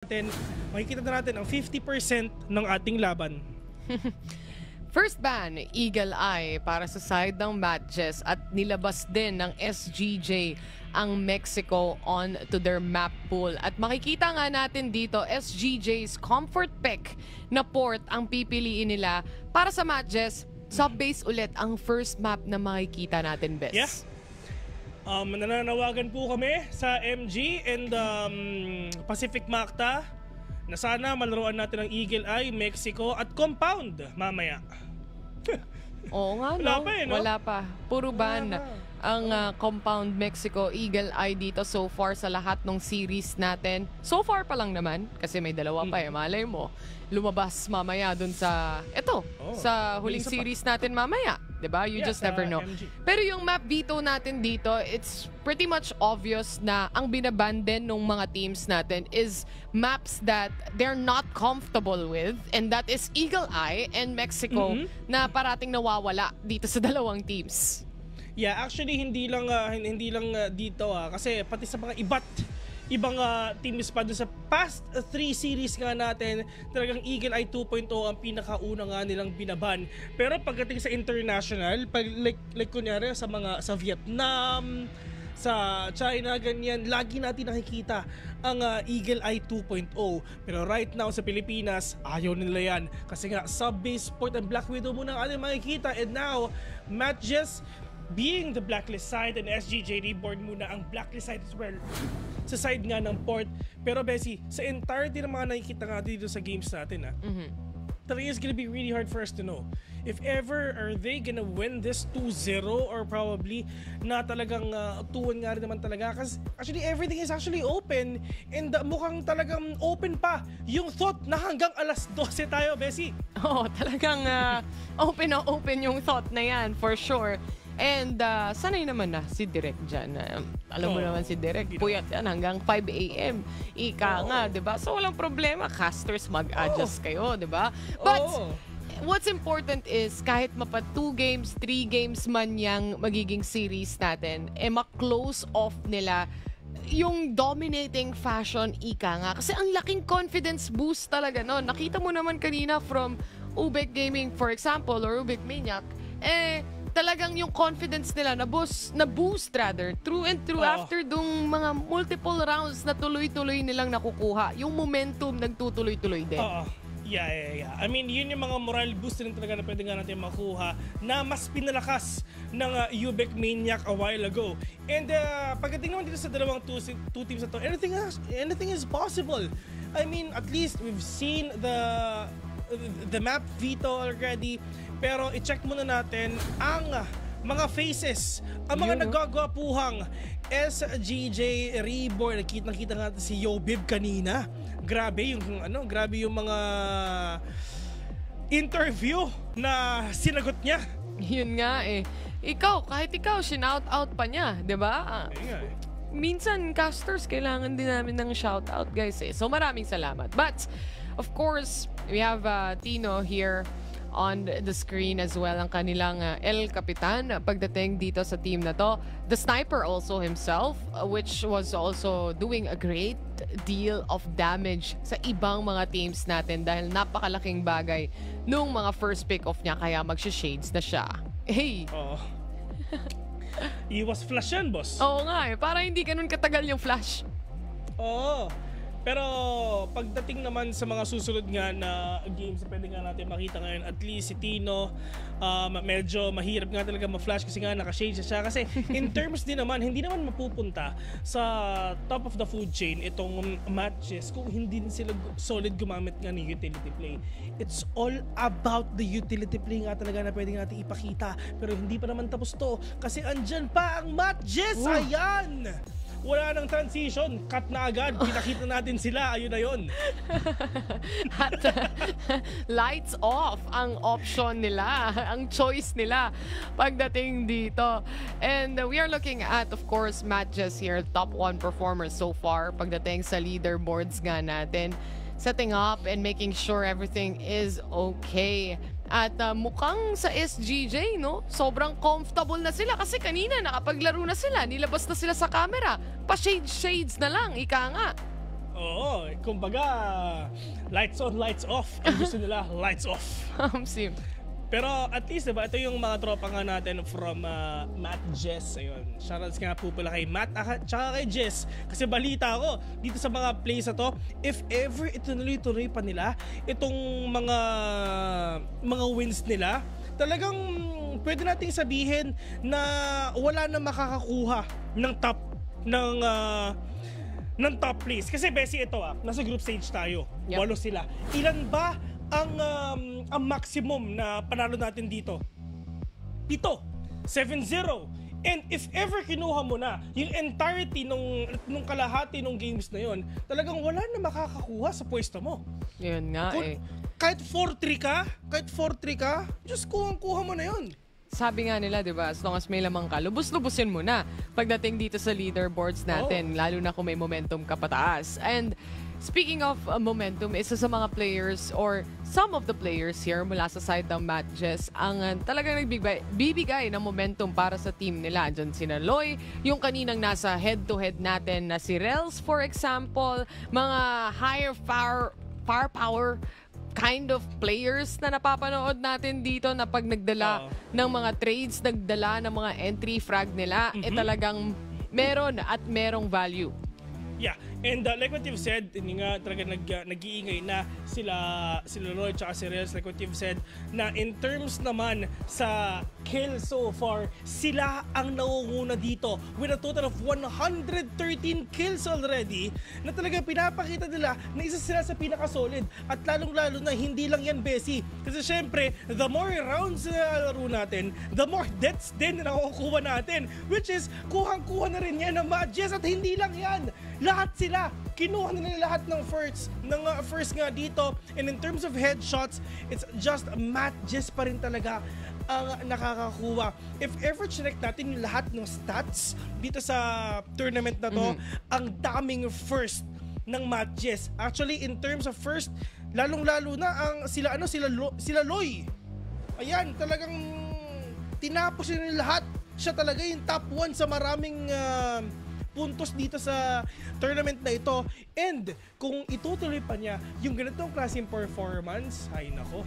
natin, makikita na natin ang 50% ng ating laban. First ban, Eagle Eye para sa side ng Matches at nilabas din ng SGJ ang Mexico on to their map pool. At makikita nga natin dito, SGJ's comfort pick na port ang pipiliin nila para sa Matches. Sub-base ulit ang first map na makikita natin, Bes. Yeah. Nananawagan po kami sa MG and Pacific Macta na sana malaruan natin ang Eagle Eye, Mexico at Compound mamaya. Oo nga, no? Wala pa no? Wala pa. Puro ban ang Compound Mexico, Eagle Eye dito so far sa lahat ng series natin. So far pa lang naman, kasi may dalawa pa malay mo. Lumabas mamaya dun sa, sa huling series natin mamaya. Diba? You just never know. MG. Pero yung map veto natin dito, it's pretty much obvious na ang binaban din ng mga teams natin is maps that they're not comfortable with, and that is Eagle Eye and Mexico na parating nawawala dito sa dalawang teams. Yeah, actually hindi lang dito kasi pati sa mga ibang teams pa doon sa past 3 series nga natin, talagang Eagle Eye 2.0 ang pinakauna nga nilang binaban. Pero pagdating sa international, like kunyari sa Vietnam, sa China, ganyan, lagi natin nakikita ang Eagle Eye 2.0. Pero right now sa Pilipinas, ayaw nila yan. Kasi nga, sub-base port and Black Widow muna ang ating makikita. And now, Matches being the blacklist side and SGJ Reborn muna ang blacklist side as well sa side nga ng port. Pero Bessie, sa entirety ng mga nakikita nga dito sa games natin talaga is gonna be really hard for us to know if ever are they gonna win this 2-0 or probably na talagang 2-1 nga rin naman talaga, kasi actually everything is actually open and mukhang talagang open pa yung thought na hanggang alas 12 tayo, Bessie. Oo, talagang open na open yung thought na yan for sure. And sanay naman na si Direk dyan. Alam mo naman si Direk, puyat yan hanggang 5 a.m. Ika nga, diba? So walang problema, casters mag-adjust kayo, diba? But what's important is kahit mapa 2 games, 3 games man yung magiging series natin, ma-close off nila yung dominating fashion, ika nga. Kasi ang laking confidence boost talaga, no? Nakita mo naman kanina from Ubek Gaming, for example, or Ubek Maniac, talagang yung confidence nila na boost rather through and through after dung mga multiple rounds na tuloy-tuloy nilang nakukuha. Yung momentum nagtutuloy-tuloy din. Yeah. I mean, yun yung mga moral boost din talaga na pwede nga natin makuha na mas pinalakas ng Ubek Maniac a while ago. And pagdating naman dito sa dalawang two teams na to, anything is possible. I mean, at least we've seen the map veto already, pero i-check muna natin ang mga faces, ang mga nagagwapuhang SGJ Reborn. Nakita nga natin si Yobib kanina. Grabe yung mga interview na sinagot niya. Yun nga kahit ikaw, shinout out pa niya, 'di ba? Minsan casters kailangan din namin ng shout out, guys. So maraming salamat. But of course, we have Tino here on the screen as well, ang kanilang El Capitan pagdating dito sa team na to. The sniper also himself, which was also doing a great deal of damage sa ibang mga teams natin dahil napakalaking bagay nung mga first pick off niya, kaya magsha-shades na siya. Hey! Iwas flash yan, boss. Oo nga para hindi ganun katagal yung flash. Pero pagdating naman sa mga susunod nga na games, pwede nga natin makita ngayon, at least si Tino, medyo mahirap nga talaga ma-flash kasi nga naka-shade siya. Kasi in terms din naman, hindi naman mapupunta sa top of the food chain itong Matches kung hindi din sila solid gumamit nga ng utility play. It's all about the utility play nga talaga na pwede natin ipakita. Pero hindi pa naman tapos to kasi andyan pa ang Matches! Ayan! Wala nang transition, cut na agad, pinakita natin sila, ayun na yun. At lights off ang option nila, ang choice nila pagdating dito. And we are looking at, of course, Matches here, top 1 performers so far pagdating sa leaderboards nga natin. Setting up and making sure everything is okay. At mukhang sa SGJ, no? Sobrang comfortable na sila kasi kanina nakapaglaro na sila, nilabas na sila sa camera. Pa-shades na lang, ika nga. Oo, kumbaga, lights on, lights off. Ang gusto nila, lights off. Sim. Pero at least, diba, ito yung mga tropa nga natin from Matt Jess. Ayun. Shoutouts nga po pala kay Matt at saka kay Jess. Kasi balita ko, dito sa mga plays na to, if ever ituloy-tuloy pa nila, itong mga wins nila, talagang pwede nating sabihin na wala na makakakuha ng top place. Kasi Bessie, ito nasa group stage tayo. Yep. 8 sila. Ilan ba ang maximum na panalo natin dito? 7. 7-0. And if ever kinuha mo na yung entirety nung kalahati nung games na yon, talagang wala na makakakuha sa pwesto mo. Yun nga Kahit 4-3 ka, just kuha mo na yon. Sabi nga nila, di ba, as long as may lamang ka, lubos-lubusin mo na pagdating dito sa leaderboards natin, lalo na kung may momentum ka pataas. And speaking of momentum, isa sa mga players or some of the players here mula sa side ng Matt Jess ang talagang bibigay ng momentum para sa team nila. Andyan si Loy, yung kaninang nasa head-to-head natin na si Rels, for example, mga higher firepower kind of players na napapanood natin dito na pag nagdala ng mga trades, nagdala ng mga entry frag nila, talagang meron at merong value. Yeah, and like what you've said, hindi nga talaga nag-iingay na sila Roy at si Rels, like what you've said, na in terms naman sa kills so far, sila ang nauunguna dito with a total of 113 kills already, na talaga pinapakita nila na isa sila sa pinaka-solid. At lalong-lalo na hindi lang yan, Bessie. Kasi syempre, the more rounds na laro natin, the more deaths din na nakukuha natin, which is kuhang-kuha na rin yan ng Matt-Jess. At hindi lang yan, lahat sila, kinuha na nila lahat ng first nga dito. And in terms of headshots, it's just Matt-Jess pa rin talaga ang nakakakuha. If ever check natin yung lahat ng stats dito sa tournament na to, ang daming first ng Matt-Jess. Actually, in terms of first, lalong-lalo na ang sila Loy. Ayan, talagang tinapos nila lahat. Siya talaga yung top 1 sa maraming puntos dito sa tournament na ito. And kung itutuloy pa niya yung ganitong klaseng performance, ay nako,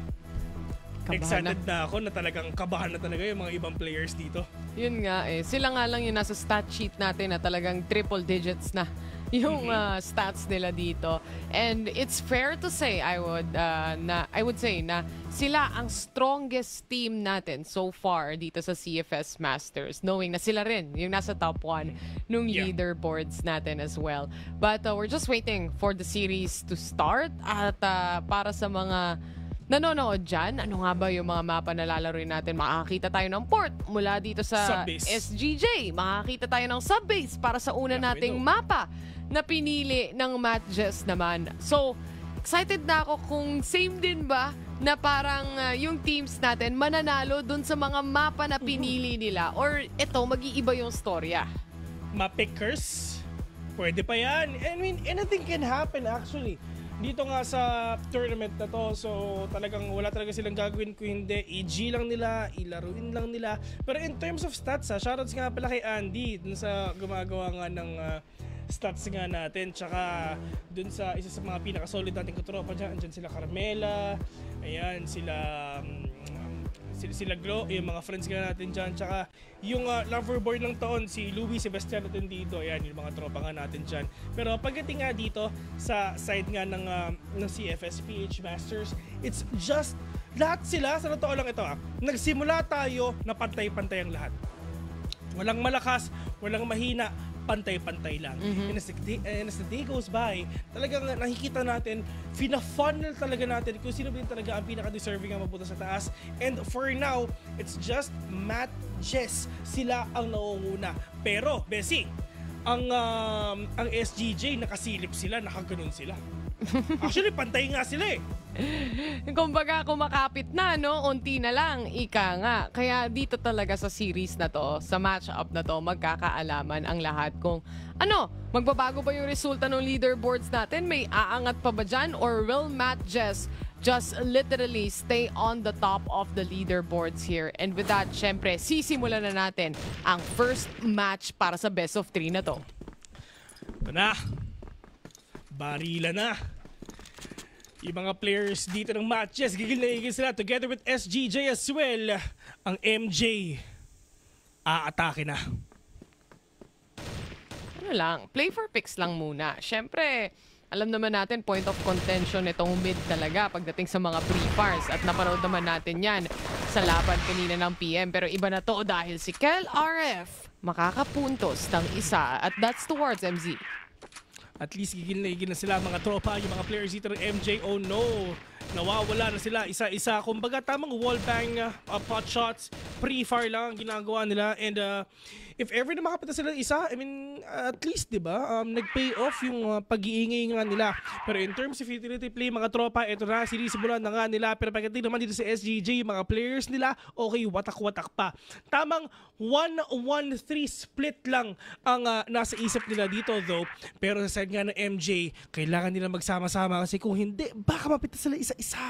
excited na ako na talagang kabahan na talaga yung mga ibang players dito. Yun nga sila nga lang yung nasa stat sheet natin na talagang triple digits na yung stats nila dito. And it's fair to say, I would say na sila ang strongest team natin so far dito sa CFS Masters, knowing na sila rin yung nasa top 1 nung leaderboards natin as well. But we're just waiting for the series to start. At para sa mga nanonood dyan, ano nga ba yung mga mapa na lalaroin natin? Makakita tayo ng port mula dito sa Subbase. SGJ. Makakita tayo ng subbase para sa una nating mapa na pinili ng Matt Jess naman. So, excited na ako kung same din ba na parang yung teams natin mananalo dun sa mga mapa na pinili nila, or ito, mag-iiba yung storya. Ma-pickers? Pwede pa yan. I mean, anything can happen actually dito nga sa tournament na to. So talagang wala talaga silang gagawin kung hindi EG lang nila, ilaruin lang nila. Pero in terms of stats, shoutouts nga pala kay Andy dun sa gumagawa nga ng stats nga natin. Tsaka dun sa isa sa mga pinaka-solid nating katropa dyan, andyan sila Carmela, ayan, sila Glow, yung mga friends nga natin dyan. Tsaka yung loverboy ng taon, si Louie Sebastian natin dito. Ayan, yung mga tropa nga natin dyan. Pero pagdating nga dito sa side nga ng CFS PH Masters, it's just lahat sila, sa totoo lang ito nagsimula tayo na pantay-pantay ang lahat. Walang malakas, walang mahina, pantay-pantay lang. And as the day goes by, talagang nakikita natin, fina-funnel talaga natin kung sino ba talaga ang pinaka-deserving ang mapunta sa taas. And for now, it's just Matt Jess. Sila ang nauunguna. Pero, Bessie, ang SGJ, nakasilip sila, nakaganon sila. Actually, pantay nga sila Kumbaga, kumakapit na, no? Unti na lang, ika nga. Kaya dito talaga sa series na to, sa match-up na to, magkakaalaman ang lahat kung magbabago ba yung resulta ng leaderboards natin? May aangat pa ba dyan? Or will Matt Jess just literally stay on the top of the leaderboards here? And with that, syempre, sisimulan na natin ang first match para sa best of 3 na to. Ito na. Barila na. Yung mga players dito ng matches, gigil na gigil sila together with SGJ as well. Ang MJ, aatake na. Ano lang, play for picks lang muna. Siyempre, alam naman natin point of contention itong mid talaga pagdating sa mga pre-fars. At napanood naman natin yan sa laban kanina ng PM. Pero iba na to dahil si Kel RF makakapuntos ng isa. At that's towards MZ. At least gigil na sila mga tropa, yung mga players dito ng MJ. Oh no, nawawala na sila isa-isa. Kumbaga tamang wallbang, pot shots, pre-fire lang ang ginagawa nila. And if ever na makapita sila isa, I mean, at least, di ba, nag-pay off yung pag-iingay nga nila. Pero in terms of utility play, mga tropa, ito na, sinisimulan na nga nila. Pero pagdating naman dito sa SGJ, yung mga players nila, okay, watak-watak pa. Tamang 1-1-3 split lang ang nasa isip nila dito, though. Pero sa side nga ng MJ, kailangan nila magsama-sama kasi kung hindi, baka mapita sila isa-isa.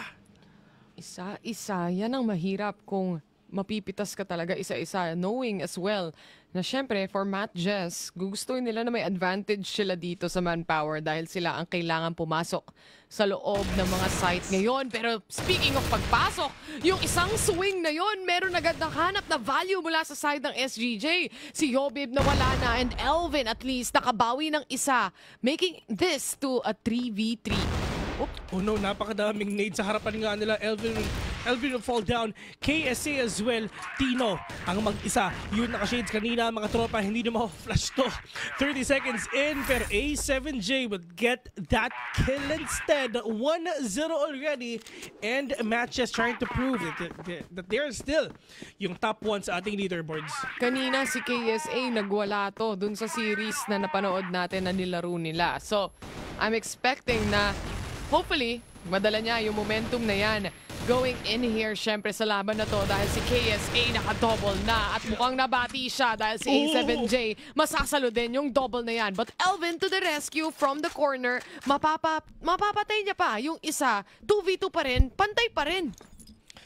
Isa-isa, yan ang mahirap kung mapipitas ka talaga isa-isa. Knowing as well na syempre for Matt Jess, gugustuhin nila na may advantage sila dito sa manpower dahil sila ang kailangan pumasok sa loob ng mga site ngayon. Pero speaking of pagpasok, yung isang swing na yon, meron agad nakahanap na value mula sa side ng SGJ. Si Yobib na wala na and Elvin at least nakabawi ng isa, making this to a 3v3. Oh no, napakadaming nade sa harapan nga nila. Elvin will fall down. KSA as well. Tino ang mag-isa. Yun naka-shades kanina mga tropa. Hindi na ma-flash to. 30 seconds in. Pero A7J would get that kill instead. 1-0 already. And matches trying to prove that they're still yung top 1 sa ating leaderboards. Kanina si KSA nagwala to dun sa series na napanood natin na nilaro nila. So, I'm expecting na hopefully, madala niya yung momentum na yan going in here syempre sa laban na to dahil si KSA naka-double na at mukhang nabati siya dahil si A7J masasalo din yung double na yan. But Elvin to the rescue from the corner, mapapatay niya pa yung isa, 2v2 pa rin, pantay pa rin.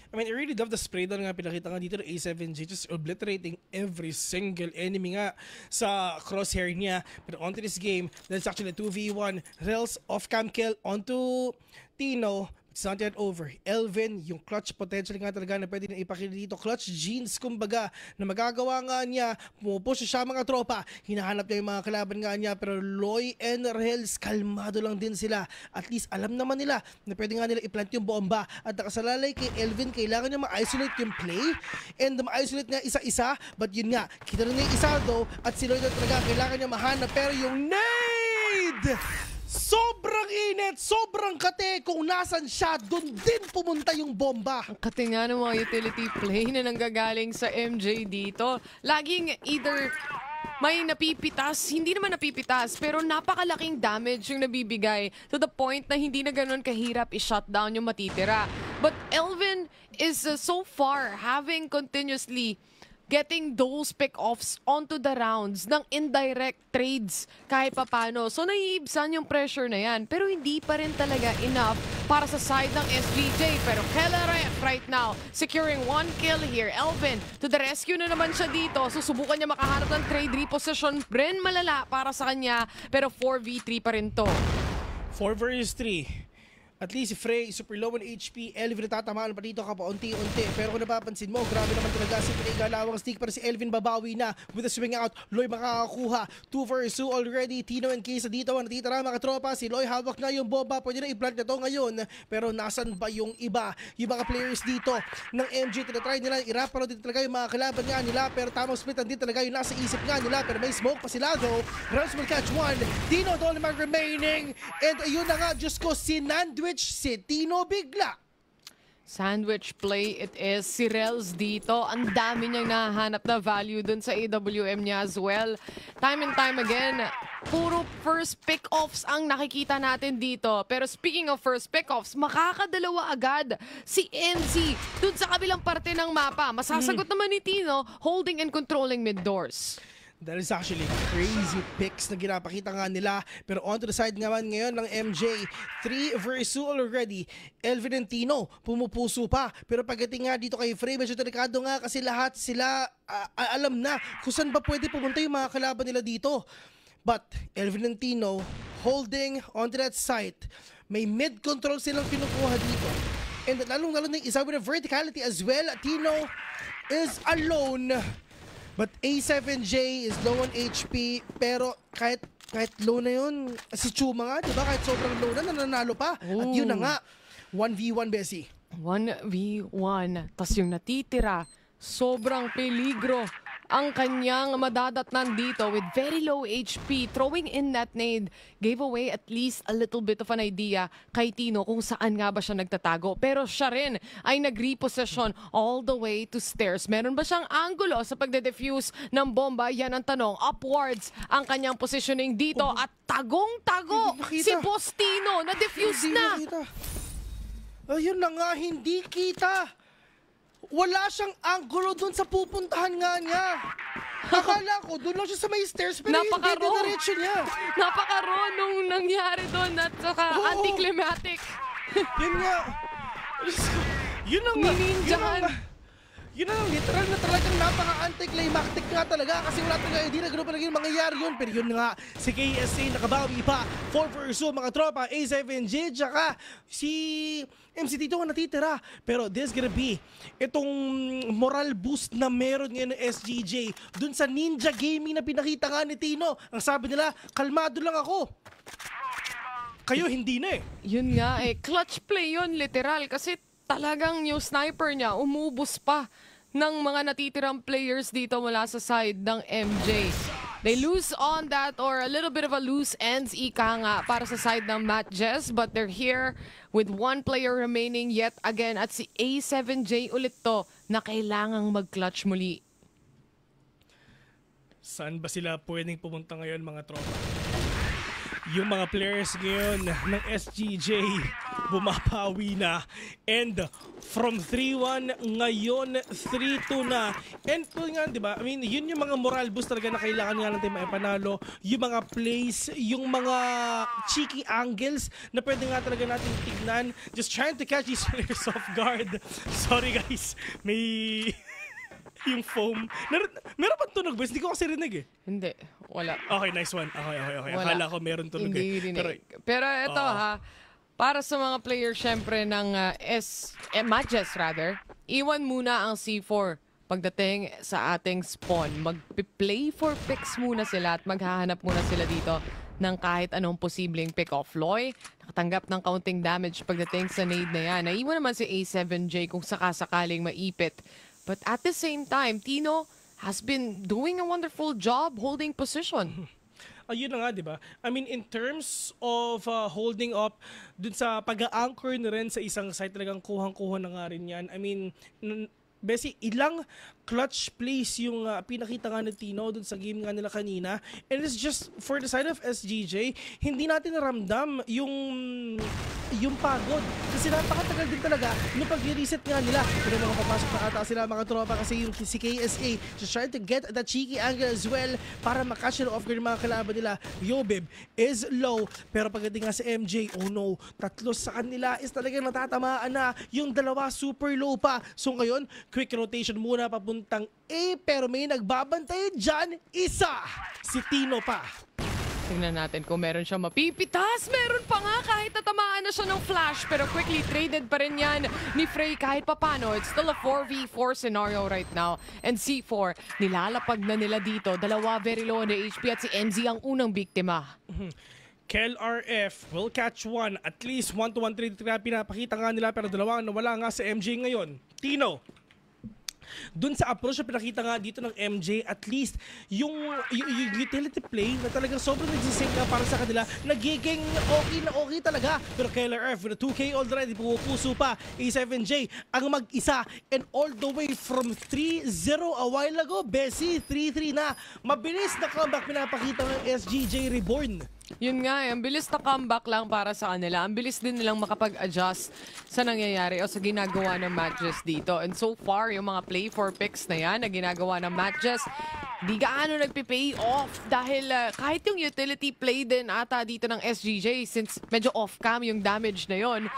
I mean, I really love the spray down nga pinakita nga dito ng A7J, just obliterating every single enemy nga sa crosshair niya. But onto this game, that's actually a 2v1. Rels off-cam kill onto Tino. It's not yet over. Elvin, yung clutch potential nga talaga na pwede na ipakita dito. Clutch genes, kumbaga, na magagawa nga niya. Pumupush siya mga tropa. Hinahanap niya yung mga kalaban nga niya. Pero Loy and Rels, kalmado lang din sila. At least alam naman nila na pwede nga nila i-plant yung bomba. At nakasalalay kay Elvin, kailangan niya ma-isolate yung play. And ma-isolate niya isa-isa. But yun nga, kita na niya isa though. At si Loy na talaga, kailangan niya mahanap. Pero yung nade! Sobrang init, sobrang kate. Kung nasan siya, doon din pumunta yung bomba. Ang kate nga ng mga utility play na nanggagaling sa MJ dito. Laging either may napipitas, hindi naman napipitas, pero napakalaking damage yung nabibigay to the point na hindi na ganun kahirap i-shutdown yung matitira. But Elvin is so far having continuously getting those pick-offs onto the rounds ng indirect trades kahit papano. So naiibsan yung pressure na yan. Pero hindi pa rin talaga enough para sa side ng SGJ. Pero Kelleref right now securing 1 kill here. Elvin to the rescue na naman siya dito. Susubukan niya makaharap ng trade reposition. Bren malala para sa kanya. Pero 4v3 pa rin to. 4 versus 3. At least si Frey, super low on HP. Elvin natatamaan pa dito kapaunti-unti. Pero kung napapansin mo, grabe naman talaga si Frey galawang stick. Pero si Elvin babawi na with a swing out. Loy makakakuha. 2 versus 2 already. Tino and Kisa dito. Natitira mga tropa. Si Loy hawak na yung bomba. Pwede na i-plant na to ngayon. Pero nasan ba yung iba? Yung mga players dito ng MJ. Tinatry nila. I-wrap din talaga yung mga kalaban nga nila. Pero tamang split din talaga yung nasa isip nga nila. Pero may smoke pa sila though. Rams will catch one. Tino Dolmag remaining. And ayun na nga, Diyos ko, sinandwich si Tino bigla. Sandwich play it is. Si Rels dito, ang dami niyang nahanap na value dun sa AWM niya as well. Time and time again, puro first pick-offs ang nakikita natin dito. Pero speaking of first pick-offs, makakadalawa agad si MZ dun sa kabilang parte ng mapa. Masasagot naman ni Tino, holding and controlling mid-doors. That is actually crazy picks na ginapakita nga nila. Pero on to the side naman ngayon ng MJ. 3 versus 2 already. Elvin and Tino, pumupuso pa. Pero pagdating nga dito kay Frey, medyo delikado nga kasi lahat sila alam na kung saan ba pwede pumunta yung mga kalaban nila dito. But Elvin and Tino holding onto that site. May mid-control silang kinukuha dito. And lalong-lalo na yung isa with a verticality as well. Tino is alone. But A7J is low on HP. Pero kahit low na yun, si Chuma nga, diba? Kahit sobrang low na, nananalo pa. At yun na nga, 1v1, Bessie. 1v1. Tas yung natitira, sobrang peligro ang kanyang madadatnan dito with very low HP. Throwing in that nade gave away at least a little bit of an idea kay Tino kung saan nga ba siya nagtatago. Pero siya rin ay nag-repossession all the way to stairs. Meron ba siyang angulo sa pagde-defuse ng bomba? Yan ang tanong. Upwards ang kanyang positioning dito at tagong-tago si Boss Tino. Na-defuse na. Ayun na nga, hindi kita. Wala siyang angulo dun sa pupuntahan nga niya. Akala ko, dun lang siya sa may stairs, pero hindi, diretso niya. Napaka-raw nung nangyari dun at saka anticlimactic. Yun nga. Yun ang Nininjahan. Yun ang literal na talagang napaka-anticlimactic nga talaga kasi wala talaga hindi na gano'n naging mangyayari yun. Pero yun nga, si KSA nakabawi pa. 4-4-2 mga tropa, A7J, tsaka si MC Tito nga natitira. Pero this gonna be itong moral boost na meron ngayon ng SGJ dun sa Ninja Gaming na pinakita nga ni Tino. Ang sabi nila, kalmado lang ako. Kayo hindi na eh. Yun nga clutch play yun literal kasi talagang yung sniper niya umubos pa ng mga natitirang players dito mula sa side ng MJ. They lose on that or a little bit of a loose ends ika nga para sa side ng Matt Jess, but they're here with one player remaining yet again at si A7J ulit to na kailangang mag-clutch muli. Saan ba sila pwedeng pumunta ngayon mga tropa? Yung mga players ngayon ng SGJ bumapawi na. And from 3-1 ngayon 3-2 na. And kung nga, di ba? I mean, yun yung mga moral boost talaga na kailangan nga natin maipanalo. Yung mga plays, yung mga cheeky angles na pwede nga talaga natin tignan. Just trying to catch these players off guard. Sorry guys, may yung foam. Meron bang tunog ba? Hindi ko kasi rinig eh. Hindi, wala. Okay, nice one. Okay. Akala ko meron tunog Hindi eh. Pero ito para sa mga players syempre ng Matches rather, iwan muna ang C4 pagdating sa ating spawn. Mag-play for picks muna sila at maghahanap muna sila dito ng kahit anong posibleng pick-off. Loy, nakatanggap ng counting damage pagdating sa nade na yan. Naiwan naman si A7J kung sakasakaling maipit. But at the same time, Tino has been doing a wonderful job holding position. Ayun na nga, di ba? I mean, in terms of holding up, dun sa pag-a-anchor na rin sa isang site, talagang kuhang-kuha na nga rin yan. I mean, Bessie, ilang clutch plays yung pinakita nga ni Tino dun sa game nga nila kanina. And it's just, for the side of SGJ, hindi natin naramdam yung pagod. Kasi napakatagal din talaga nung pag-reset nga nila. Pero mga papasok na ata sila mga tropa kasi yung si KSA just trying to get the cheeky angle as well para makatch off guard mga kalaban nila. Yobib is low. Pero pagdating nga sa MJ, oh no, tatlo sa kanila is talagang natatamaan na. Yung dalawa super low pa. So ngayon, quick rotation muna papuntang A. Pero may nagbabantay dyan, isa! Si Tino pa. Tingnan natin kung meron siya mapipitas. Meron pa nga kahit natamaan na siya ng flash. Pero quickly traded pa rin yan ni Frey kahit papano. It's still a 4v4 scenario right now. And C4, nilalapag na nila dito. Dalawa very low on the HP at si MZ ang unang biktima. Kel RF will catch one. At least 1-to-1 trade na pinapakita nga nila. Pero dalawa nawala nga sa MJ ngayon. Tino. Dun sa approach na pinakita nga dito ng MJ, at least yung utility play na talagang sobrang nagsisink nga para sa kanila, nagiging okay talaga. Pero KLRF with a 2K already, pupuso pa. A7J ang mag-isa and all the way from 3-0 a while ago, Bessie, 3-3 na. Mabilis na comeback pinapakita ng SGJ Reborn. Yun nga ang bilis na comeback lang para sa kanila. Ang bilis din nilang makapag-adjust sa nangyayari o sa ginagawa ng Matches dito. And so far, yung mga play for picks na yan na ginagawa ng Matches, di gaano nagpipay off dahil kahit yung utility play din ata dito ng SGJ since medyo off-cam yung damage na yon.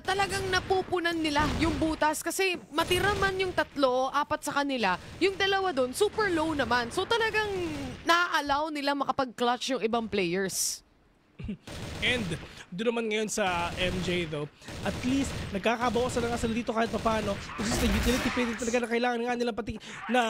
Talagang napupunan nila yung butas kasi matira man yung 3, 4 sa kanila, yung 2 doon super low naman. So talagang na-allow nila makapag-clutch yung ibang players. And doon naman ngayon sa MJ though, at least nagkakabawasan na nga sila dito kahit papano. This is the utility play talaga na kailangan nga nila pati na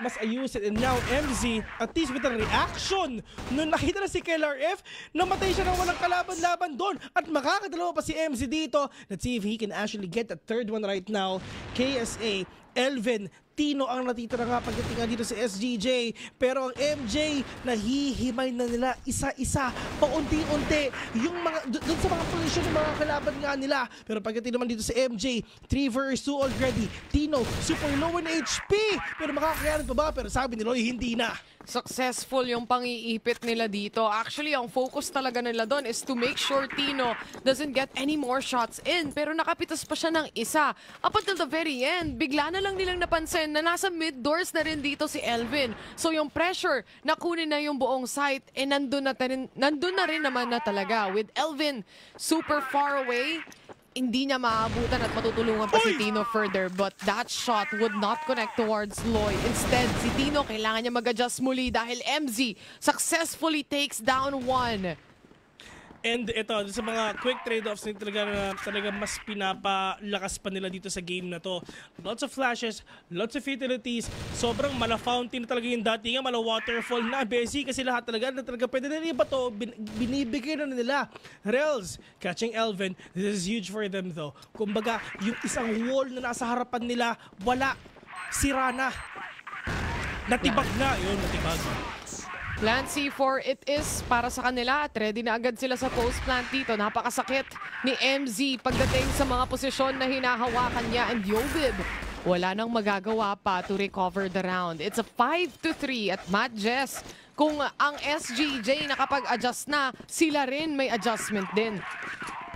mas ayusin. And now MZ, at least with the reaction, nung nakita na si KLRF, namatay siya ng walang kalaban-laban doon. At makakadalawa pa si MZ dito. Let's see if he can actually get the third one right now. KSA, Elvin, Tino ang natitira nga pagdating nga dito sa SGJ. Pero ang MJ, nahihimay na nila isa-isa, paunti-unti, yung mga, doon sa mga posisyon ng mga kalaban nga nila. Pero pagdating naman dito sa MJ, 3 vs 2 already. Tino, super low in HP. Pero makakayanan pa ba? Pero sabi ni Loy, hindi na. Successful yung pang-iipit nila dito. Actually, ang focus talaga nila doon is to make sure Tino doesn't get any more shots in. Pero nakapitas pa siya ng isa. Up until the very end, bigla na lang nilang napansin na nasa mid-doors na rin dito si Elvin. So yung pressure na kunin na yung buong site, nandun na rin naman na talaga. With Elvin super far away, hindi niya maabutan at matutulungan pa si Tino further, but that shot would not connect towards Loy. Instead, si Tino kailangan niya mag-adjust muli dahil MZ successfully takes down 1. And ito, sa mga quick trade-offs talaga mas pinapalakas pa nila dito sa game na to. Lots of flashes, lots of utilities, sobrang mala-fountain na talaga yung dati nga, mala-waterfall na, busy kasi lahat talaga pwede na iba to, binibigay na nila. Rels, catching Elvin, this is huge for them though. Kumbaga, yung isang wall na nasa harapan nila, wala, sira na. Natibag na, yun, natibag. Plan C4 it is para sa kanila at ready na agad sila sa post plant dito. Napakasakit ni MZ pagdating sa mga posisyon na hinahawakan niya, and Yobib wala nang magagawa pa to recover the round. It's a 5-3 at Matt Jess. Kung ang SGJ nakapag-adjust na, sila rin may adjustment din.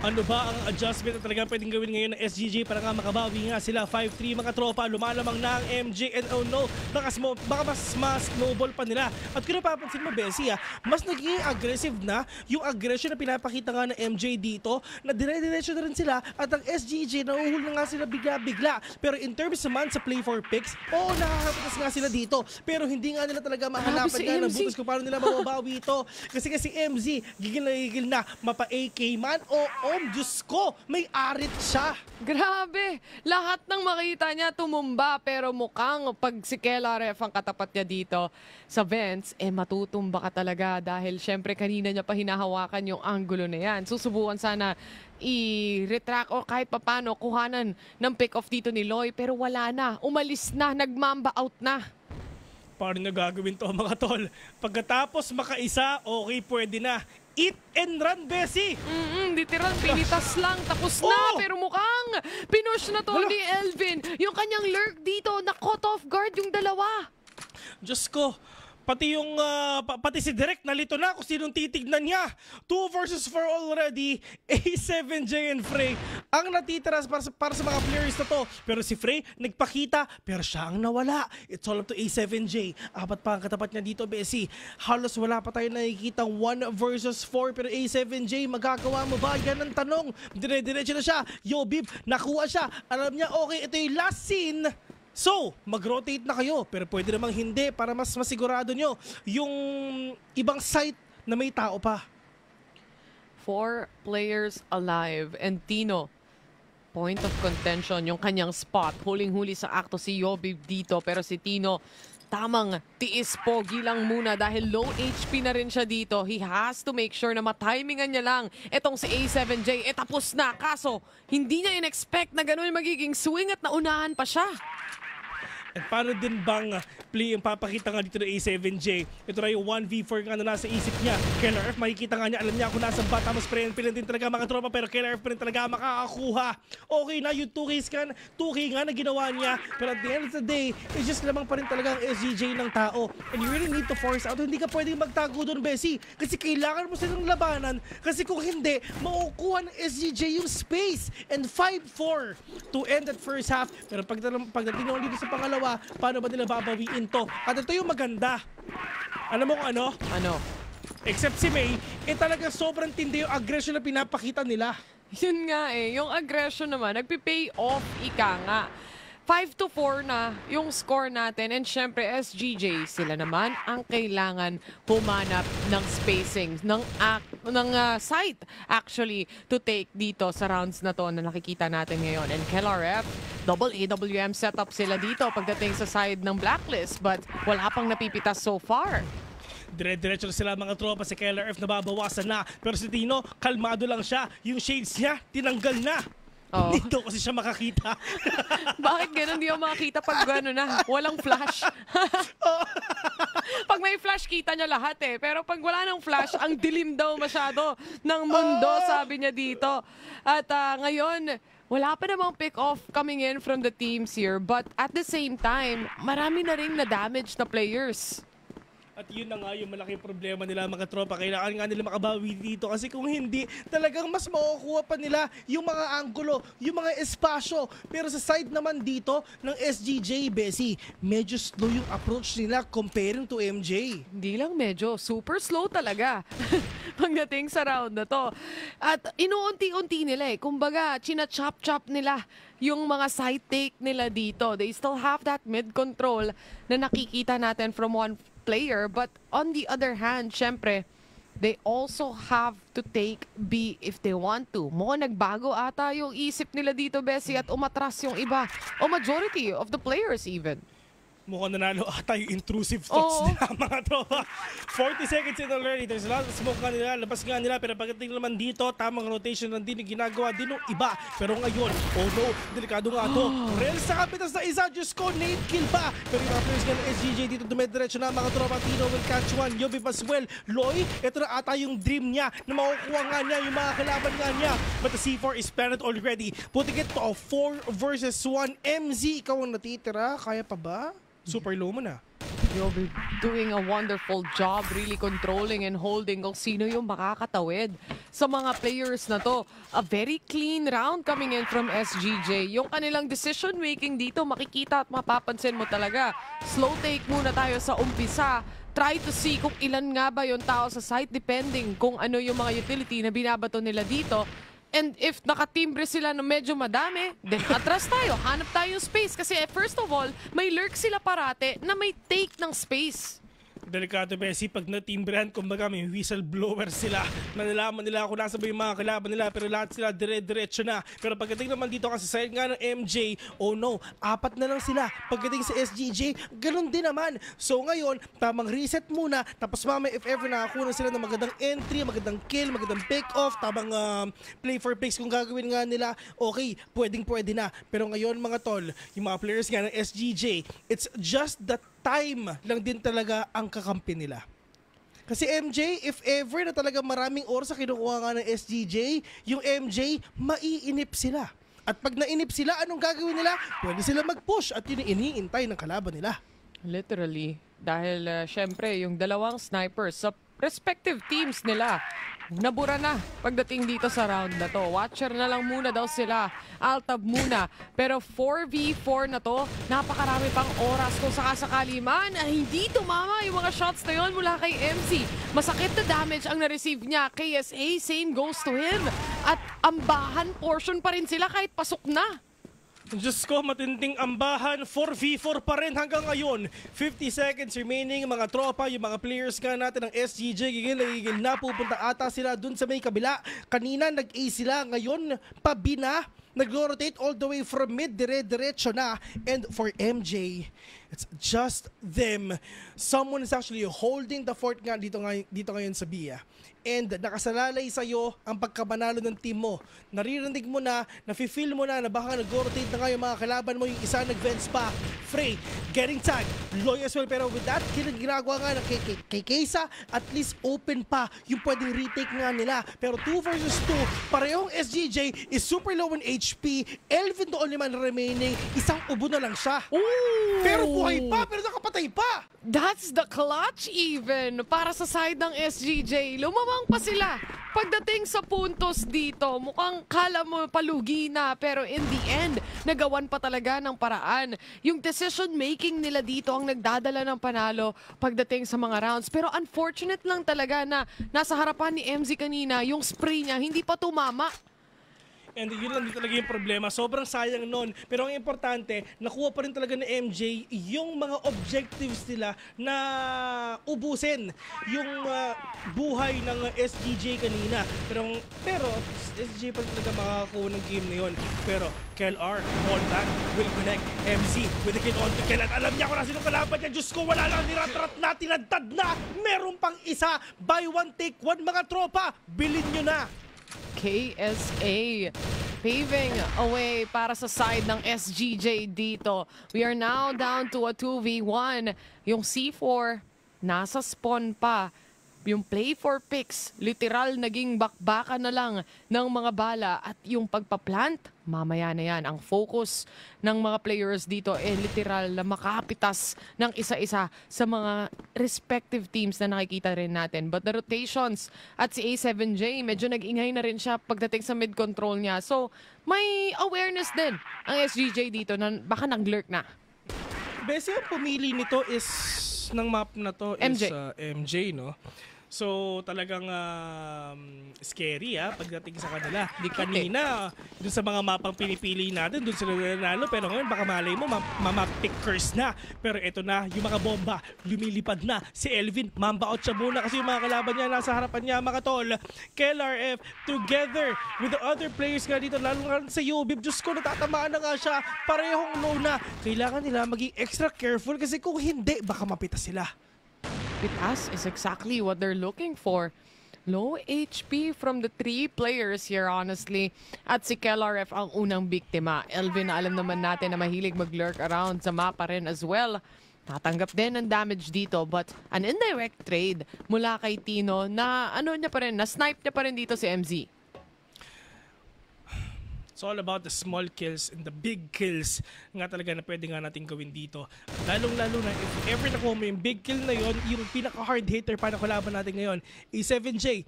Ano ba ang adjustment na talaga pwedeng gawin ngayon ng SGJ para nga makabawi nga sila? 5-3 mga tropa, lumalamang na ang MJ, and oh no, baka mas snowball pa nila. At kung napapansin mo, Bessie, mas naging aggressive na yung aggression na pinapakita nga ng MJ dito, na dire-diretso na rin sila, at ang SGJ nauhul na nga sila bigla-bigla. Pero in terms naman sa play for picks, oo, nakakapitas nga sila dito, pero hindi nga nila talaga mahanapan nga ng butas kung paano nila mababawi ito. Kasi MZ, gigil na, mapa-AK man, Diyos ko, may arit siya. Grabe! Lahat ng makita niya tumumba, pero mukhang pag si KLRF ang katapat niya dito sa vents, matutumba ka talaga dahil syempre kanina niya pa hinahawakan yung angulo na yan. Susubukan sana i-retract o kahit papano kuhanan ng pick-off dito ni Loy, pero wala na. Umalis na, nagmamba out na. Paano na gagawin to mga tol? Pagkatapos makaisa, okay, pwede na. Eat and run, Bessie! Literal, pinitas lang, tapos na. Pero mukhang pinush na to ni Elvin. Yung kanyang lurk dito, na-caught off guard yung dalawa. Diyos ko, pati si Direk nalito na kung sinong titignan niya. 2 vs 4 already. A7J and Frey ang natitira para sa mga players na to. Pero si Frey nagpakita, pero siya ang nawala. It's all up to A7J. Apat pa ang katapat niya dito, Bessie. Halos wala pa tayo nakikita 1 vs 4, pero A7J, magagawa mo ba? Yan ang tanong. Dire-diretso na siya. Yobib, nakuha siya. Alam niya, okay, ito yung last scene. So, mag-rotate na kayo, pero pwede namang hindi para mas masigurado nyo yung ibang site na may tao pa. 4 players alive, and Tino, point of contention, yung kanyang spot. Huling-huli sa akto si Yobib dito, pero si Tino, tamang tiis pogi lang muna dahil low HP na rin siya dito. He has to make sure na matimingan niya lang etong si A7J. Tapos na, kaso hindi niya in-expect na gano'n magiging swing at naunahan pa siya. At paano din bang play yung papakita nga dito ng A7J? Ito na yung 1v4 nga na nasa isip niya. KLRF, makikita nga niya, alam niya kung nasa ba, tapos pinantin din talaga mga tropa, pero KLRF pa rin talaga makakakuha. Okay na yung 2K nga na ginawa niya, pero at the end of the day, it's just lamang pa rin talaga ang SGJ ng tao. And you really need to force out. Hindi ka pwedeng magtago doon, Bessie, kasi kailangan mo silang labanan, kasi kung hindi, makukuha ng SGJ yung space. And 5-4 to end that first half. Pero pagdating naman dito sa pangalawa, paano ba nila babawiin to? At ito yung maganda. Alam mo kung ano? Ano? Except si May, talaga sobrang tindi yung aggression na pinapakita nila. Yun nga eh, yung aggression naman, nagpi-pay off, ika nga. 5-4 na yung score natin and syempre SGJ sila naman ang kailangan humanap ng spacing ng site actually to take dito sa rounds na to na nakikita natin ngayon. And KLRF, double AWM setup sila dito pagdating sa side ng Blacklist but wala pang napipitas so far. Dire-diretso na sila mga tropa si KLRF, nababawasan na. Pero si Tino, kalmado lang siya. Yung shades niya, tinanggal na. Oh. Dito kasi siya makakita. Bakit ganun? Di ako makakita pag gano'n na. Walang flash. Pag may flash, kita niya lahat eh. Pero pag wala ng flash, ang dilim daw masyado ng mundo, sabi niya dito. At ngayon, wala pa namang pick-off coming in from the teams here. But at the same time, marami na rin na-damage na players. At yun na nga yung malaking problema nila mga tropa. Kailangan nga nila makabawi dito kasi kung hindi, talagang mas makukuha pa nila yung mga anggulo, yung mga espasyo. Pero sa side naman dito ng SGJ, Bessie, medyo slow yung approach nila comparing to MJ. Hindi lang medyo, super slow talaga pagdating sa round na to. At inuunti-unti nila eh. Kumbaga, china-chop-chop nila yung mga side take nila dito. They still have that mid-control na nakikita natin from one player, but on the other hand, syempre, they also have to take B if they want to. Mukhang nagbago ata yung isip nila dito, Bessie, at umatras yung iba, o majority of the players even. Mukhang nanalo ata yung intrusive thoughts nila mga tropa. 40 seconds in already. There's a lot of smoke nga nila, labas nga nila. Pero pagdating naman dito, tamang rotation lang din yung ginagawa din ng iba. Pero ngayon, oh no, delikado nga to. Rails sa kapitas na isa, Diyos ko, nade kill pa. Pero yung mga players nga ng SGJ dito dumediretso na mga tropa. Tino will catch one, Yobib as well. Loy, ito na ata yung dream niya na makukuha nga niya yung mga kalaban nga niya. But the C4 is planted already. Putting it to a 4 versus 1. MZ, ikaw ang natitira. Kaya pa ba? Super low mo na. You'll be doing a wonderful job really controlling and holding kung sino yung makakatawid sa mga players na to. A very clean round coming in from SGJ. Yung kanilang decision making dito makikita at mapapansin mo talaga. Slow take muna tayo sa umpisa. Try to see kung ilan nga ba yung tao sa site depending kung ano yung mga utility na binabato nila dito. And if nakatimbre sila na medyo madami, then atras tayo. Hanap tayo space. Kasi first of all, may lurk sila parate na may take ng space. Delikado, Bessie, pag natimbrehan, kumbaga may whistleblower sila. Nalalaman nila kung nasa ba yung mga kalaban nila, pero lahat sila dire-diretso na. Pero pagdating naman dito kasi side nga ng MJ, oh no, 4 na lang sila. Pagdating sa SGJ, ganun din naman. So ngayon, tamang reset muna, tapos mamaya if ever nakakuha sila ng magandang entry, magandang kill, magandang pick-off, tamang play for picks kung gagawin nga nila, okay, pwedeng-pwede na. Pero ngayon mga tol, yung mga players nga ng SGJ, it's just that time lang din talaga ang kakampi nila. Kasi MJ, if ever na talaga maraming oras sa kinukuha nga ng SGJ, yung MJ, maiinip sila. At pag nainip sila, anong gagawin nila? Pwede sila mag-push at yun yung iniintay ng kalaban nila. Literally. Dahil syempre, yung dalawang snipers sa respective teams nila, nabura na pagdating dito sa round na to. Watcher na lang muna daw sila. Altab muna. Pero 4v4 na to, napakarami pang oras kung sakasakali man hindi tumama yung mga shots na yun mula kay MC. Masakit na damage ang na-receive niya. KSA, same goes to him. At ambahan portion pa rin sila kahit pasok na. Diyos ko, matinding ambahan, 4v4 pa rin hanggang ngayon. 50 seconds remaining, mga tropa, yung mga players nga natin ng SGJ, gigil na, pupunta ata sila dun sa may kabila. Kanina nag-A sila, ngayon pabina, nag-rotate all the way from mid, dire-diretso na. And for MJ, it's just them. Someone is actually holding the fort nga dito ngayon sa BIA. And nakasalalay sa'yo ang pagkamanalo ng team mo. Naririnig mo na, nafe-feel mo na baka nag-rotate na nga yung mga kalaban mo, yung isa nag-vents pa. Frey, getting tagged, Loy as well. Pero with that, ginagawa nga ng kay Kaysa, at least open pa yung pwedeng retake nga nila. Pero 2 versus 2, parehong SGJ is super low in HP. Elvin the only man remaining, isang ubo na lang siya. Ooh! Pero buhay pa, pero nakapatay pa. That's the clutch even para sa side ng SGJ. Lumamang pa sila. Pagdating sa puntos dito, mukhang kala mo palugi na. Pero in the end, nagawan pa talaga ng paraan. Yung decision making nila dito ang nagdadala ng panalo pagdating sa mga rounds. Pero unfortunate lang talaga na nasa harapan ni MZ kanina, yung spray niya hindi pa tumama. And yun lang din talaga yung problema. Sobrang sayang nun. Pero ang importante, nakuha pa rin talaga ng MJ yung mga objectives nila na ubusin yung buhay ng SGJ kanina. Pero SGJ pa rin talaga makakakuha ng game na yun. Pero KLR, all back, will connect. MC with the kill on to kill. At alam niya kung na sinong kalaban niya. Diyos ko, wala lang niratrat na, tinadtad na. Meron pang isa. Buy one, take one, mga tropa. Bilhin nyo na. KSA paving away para sa side ng SGJ dito. We are now down to a 2v1. Yung C4 nasa spawn pa. Yung play for picks, literal naging bakbakan na lang ng mga bala at yung pagpa-plant, mamaya na yan. Ang focus ng mga players dito literal na makapitas ng isa-isa sa mga respective teams na nakikita rin natin. But the rotations at si A7J, medyo nag-ingay na rin siya pagdating sa mid-control niya. So, may awareness din ang SGJ dito na baka nag-lurk na. Besi ang pumili nito is ng map na to MJ. is MJ, no? So talagang scary pagdating sa kanila. Kanina, dun sa mga mapang pinipili natin, dun sila nanalo. Pero ngayon baka malay mo, map pickers na. Pero ito na, yung mga bomba, lumilipad na. Si Elvin, mamba out siya muna kasi yung mga kalaban niya nasa harapan niya, mga tol. KLRF together with the other players nga dito, lalo nga sa Yobib. Diyos ko, natatamaan na nga siya. Parehong low na. Kailangan nila maging extra careful kasi kung hindi, baka mapitas sila. Pitas is exactly what they're looking for. Low HP from the 3 players here, honestly. At si KLRF ang unang biktima. Elvin, na alam naman natin na mahilig mag-lurk around sa mapa rin as well. Natanggap din ng damage dito, but an indirect trade mula kay Tino na niya pa rin, na snipe niya pa rin dito si MZ. It's all about the small kills and the big kills nga talaga na pwede nga natin gawin dito. Lalong-lalo na if ever nakuha mo yung big kill na yon, yung pinaka-hard hitter para kalaban natin ngayon, A7J.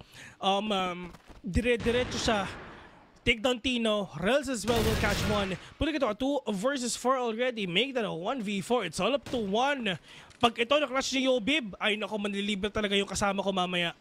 Dire-diretso siya. Take down Tino. Rels as well will catch one. Putting it to a 2 versus 4 already. Make that a 1v4. It's all up to 1. Pag ito na-clutch ni Yobib, ay nako, manlilibre talaga yung kasama ko mamaya.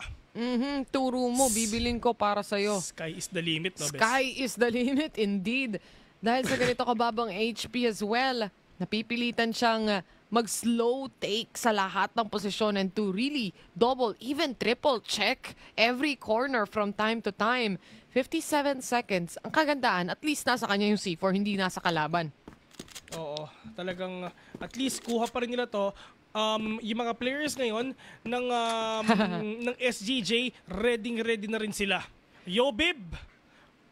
Turo mo, bibilin ko para sa'yo. Sky is the limit, no, Sky is the limit, indeed. Dahil sa ganito kababang HP as well, napipilitan siyang mag-slow take sa lahat ng posisyon and to really double, even triple check every corner from time to time. 57 seconds. Ang kagandaan, at least nasa kanya yung C4, hindi nasa kalaban. Oo, talagang at least kuha pa rin nila to. Yung mga players ngayon ng ng SGJ, ready na rin sila. Yobib,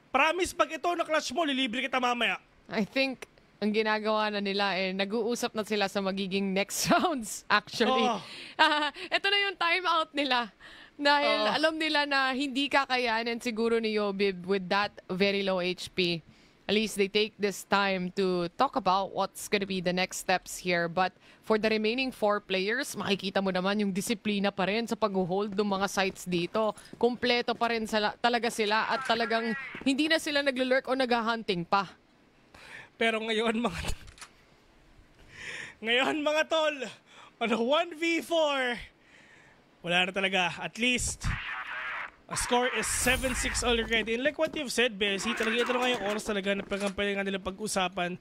promise pag ito na clutch mo, lilibre kita mamaya. I think ang ginagawa na nila nag-uusap na sila sa magiging next rounds actually. Ito na yung timeout nila. Dahil alam nila na hindi kakayanin siguro ni Yobib with that very low HP. At least they take this time to talk about what's gonna be the next steps here. But for the remaining 4 players, makikita mo naman yung disiplina pa rin sa pag-hold ng mga sites dito. Kompleto pa rin talaga sila at talagang hindi na sila naglo-lurk o nag-hunting pa. Pero ngayon mga tol, on a 1v4, wala na talaga. At least a score is 7-6 already. And like what you've said, Bessie, talaga ito na nga yung oras talaga na pwede nga nila pag-usapan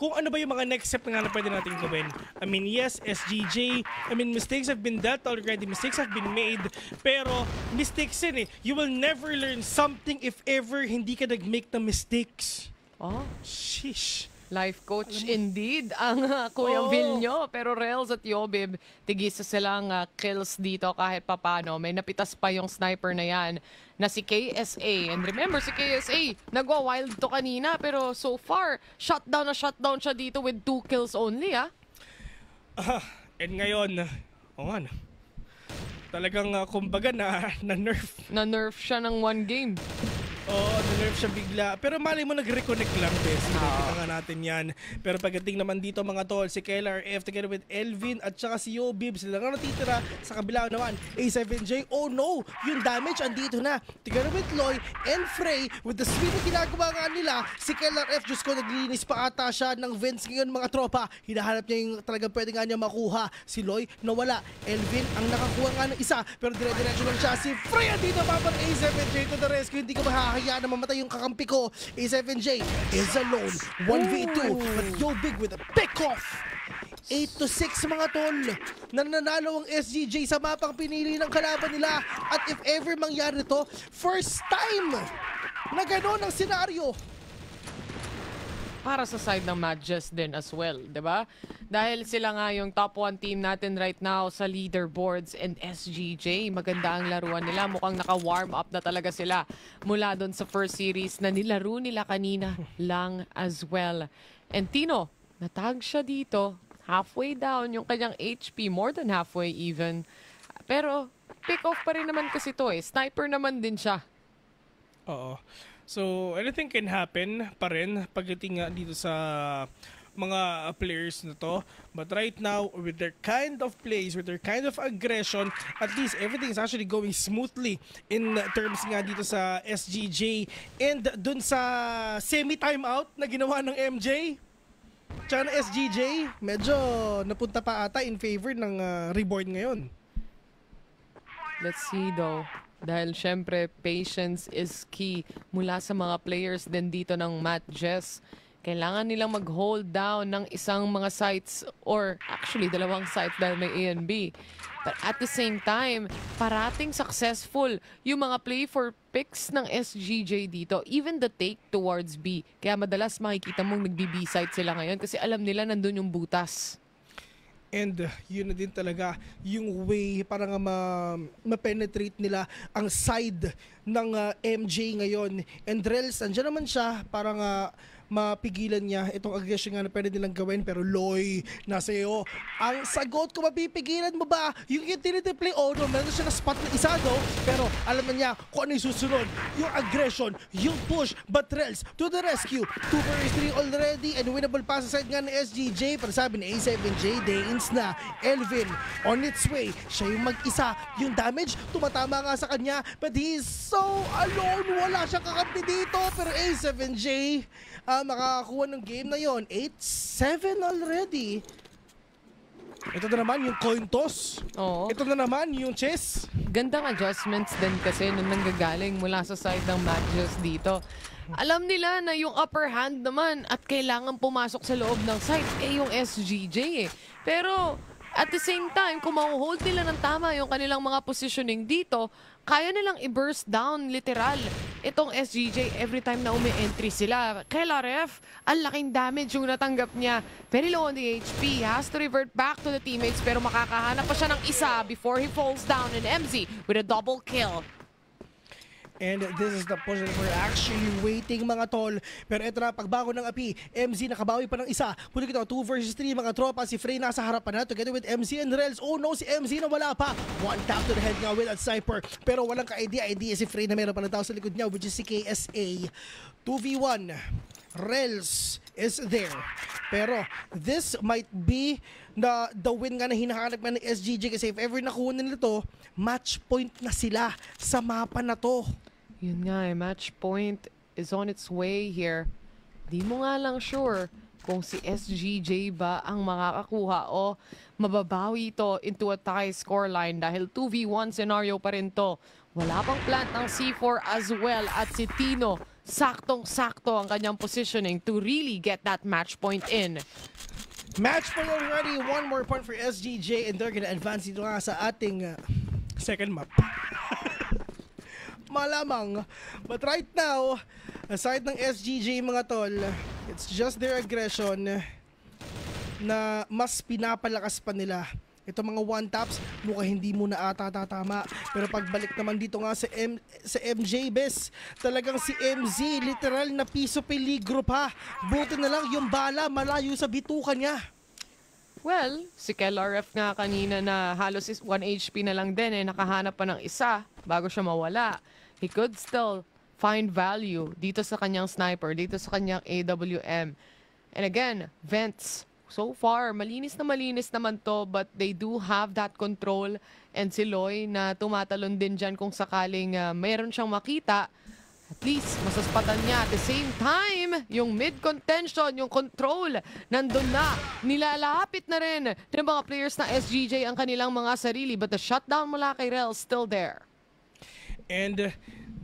kung ano ba yung mga next step na nga na pwede natin gawin. I mean, yes, SGJ, mistakes have been dealt already, mistakes have been made, pero mistakes yun You will never learn something if ever hindi ka nag-make ng mistakes. Oh, sheesh. Life coach indeed ang Kuya Vilnyo. Pero Rels at Yobib, tigisa silang kills dito kahit papano. May napitas pa yung sniper na yan na si KSA. And remember, si KSA, nagwa-wild to kanina. Pero so far, shutdown siya dito with 2 kills only, And ngayon, talagang kumbaga na-nerf. Na-nerf siya ng 1 game. Na-nerf siya bigla. Pero mali mo nag-reconnect lang, Bes. Nakita nga natin yan. Pero pagdating naman dito mga tol, si KLRF together with Elvin at saka si Yobib, sila nga natitira sa kabila naman. A7J, oh no! Yung damage andito na. Together with Loy and Frey, with the speed na ginagawa nga nila, si KLRF, Diyos ko, naglilinis pa ata siya ng vents ngayon mga tropa. Hinahanap niya yung talagang pwede nga niya makuha. Si Loy, nawala. Elvin, ang nakakuha nga ng isa. Pero dire-diretso lang siya. Si Frey andito pa A7J to the rescue. Hindi ka mahahabol. hahayaan na mamatay yung kakampi ko. A7J is alone. 1v2. But Yo Big with a pick-off. 8-6 mga tol. Nananalo ang SGJ sa mapang pinili ng kalaban nila. At if ever mangyari to, first time na gano'n ang senaryo. Para sa side ng Madges din as well, di ba? Dahil sila nga yung top 1 team natin right now sa leaderboards, and SGJ, maganda ang laruan nila. Mukhang naka-warm up na talaga sila mula doon sa first series na nilaro nila kanina lang as well. And Tino, natag siya dito. Halfway down yung kanyang HP, more than halfway even. Pero pick off pa rin naman kasi to eh. Sniper naman din siya. Oo. So, anything can happen pa rin pagdating nga dito sa mga players na to. But right now, with their kind of plays, with their kind of aggression, at least everything is actually going smoothly in terms nga dito sa SGJ. And dun sa semi-timeout na ginawa ng MJ, tsaka ng SGJ, medyo napunta pa ata in favor ng Reborn ngayon. Let's see though. Dahil syempre, patience is key mula sa mga players din dito ng Madges. Kailangan nilang mag-hold down ng isang mga sites or actually dalawang sites dahil may A and B. But at the same time, parating successful yung mga play for picks ng SGJ dito. Even the take towards B. Kaya madalas makikita mong nagbi-B site sila ngayon kasi alam nila nandun yung butas. And yun na din talaga yung way para nga ma-penetrate nila ang side ng MJ ngayon. And Rels, andyan naman siya para nga mapigilan niya itong aggression nga na pwede nilang gawin. Pero Loy, nasa iyo ang sagot. Kung mapipigilan mo ba yung utility play? Oh no, meron siya na spot na isa do. Pero alam na niya kung ano yung susunod. Yung aggression, yung push. But Rels to the rescue. 2 versus 3 already. And winnable pa sa side nga ng SGJ. Para sabi ni A7J, Danes na. Elvin on its way. Siya yung mag-isa. Yung damage, tumatama nga sa kanya. But he's so alone. Wala siyang kakampi dito. Pero A7J, makakakuha ng game na yon. 8-7 already. Ito na naman yung coin toss. Oo. Ito na naman yung chess. Gandang adjustments din kasi nung nanggagaling mula sa side ng Madges dito. Alam nila na yung upper hand naman at kailangan pumasok sa loob ng site yung SGJ eh. Pero at the same time, kung ma-hold nila ng tama yung kanilang mga positioning dito, kaya nilang i-burst down literal itong SGJ every time na umi-entry sila. Kay Laref, ang laking damage yung natanggap niya. Very low on the HP. Has to revert back to the teammates pero makakahanap pa siya ng isa before he falls down. And MZ with a double kill. And this is the position we're actually waiting mga tol. Pero ito na, pagbago ng api, MZ nakabawi pa ng isa. Puli kita, 2 versus 3 mga tropa. Si Frey nasa harapan na together with MZ and Rels. Oh no, si MZ na wala pa. One tap to the head nga with that sniper. Pero walang ka-idea si Frey na meron pa ng tao sa likod niya, which is si KSA. 2v1. Rels is there. Pero this might be the win nga na hinahanap ng SGJ kasi if ever nakuha nila to, match point na sila sa mapa na to. Yun nga eh, match point is on its way here. Di mo nga lang sure kung si SGJ ba ang makakakuha o mababawi ito into a tie scoreline dahil 2v1 scenario pa rin to. Wala pang plant ng C4 as well at si Tino, saktong-sakto ang kanyang positioning to really get that match point in. Match point already, one more point for SGJ and they're gonna advance dito nga sa ating second map. Malamang. But right now, aside ng SGJ mga tol, it's just their aggression na mas pinapalakas pa nila. Ito mga one-taps, mukhang hindi muna ata tatama. Pero pagbalik naman dito nga sa MJ Bes, talagang si MZ, literal na piso peligro pa. Buti na lang yung bala malayo sa bitukan niya. Well, si KLRF nga kanina na halos 1 HP na lang din nakahanap pa ng isa bago siya mawala. He could still find value dito sa kanyang sniper, dito sa kanyang AWM. And again, vents. So far, malinis naman to, but they do have that control. And si Loy na tumatalon din dyan kung sakaling mayroon siyang makita, at least masaspatan niya. At the same time, yung mid-contention, yung control, nandun na. Nilalapit na rin ng mga players na SGJ ang kanilang mga sarili. But the shutdown mula kay Rel still there. And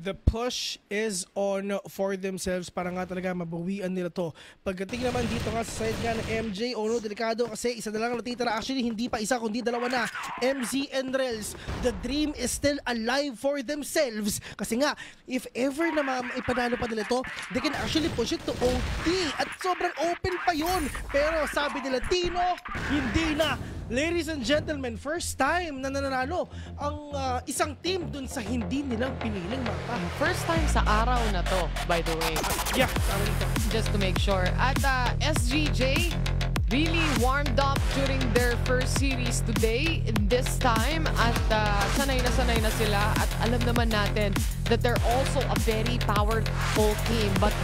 the push is on for themselves para nga talaga mabawian nila to. Pagdating naman dito nga sa side nga ng MJ, delikado kasi isa na lang natitira. Actually, hindi pa isa kundi dalawa na. MZ and Rels, the dream is still alive for themselves. Kasi nga, if ever na ipanalo pa nila to, they can actually push it to OT. At sobrang open pa yun. Pero sabi nila, Tino, hindi na. Ladies and gentlemen, first time na nananalo ang isang team dun sa hindi nilang piniling mapa. First time sa araw na to, by the way. Yeah, tama nito. Just to make sure. At SGJ really warmed up during their first series today this time. At sanay na sila. At alam naman natin that they're also a very powerful team. But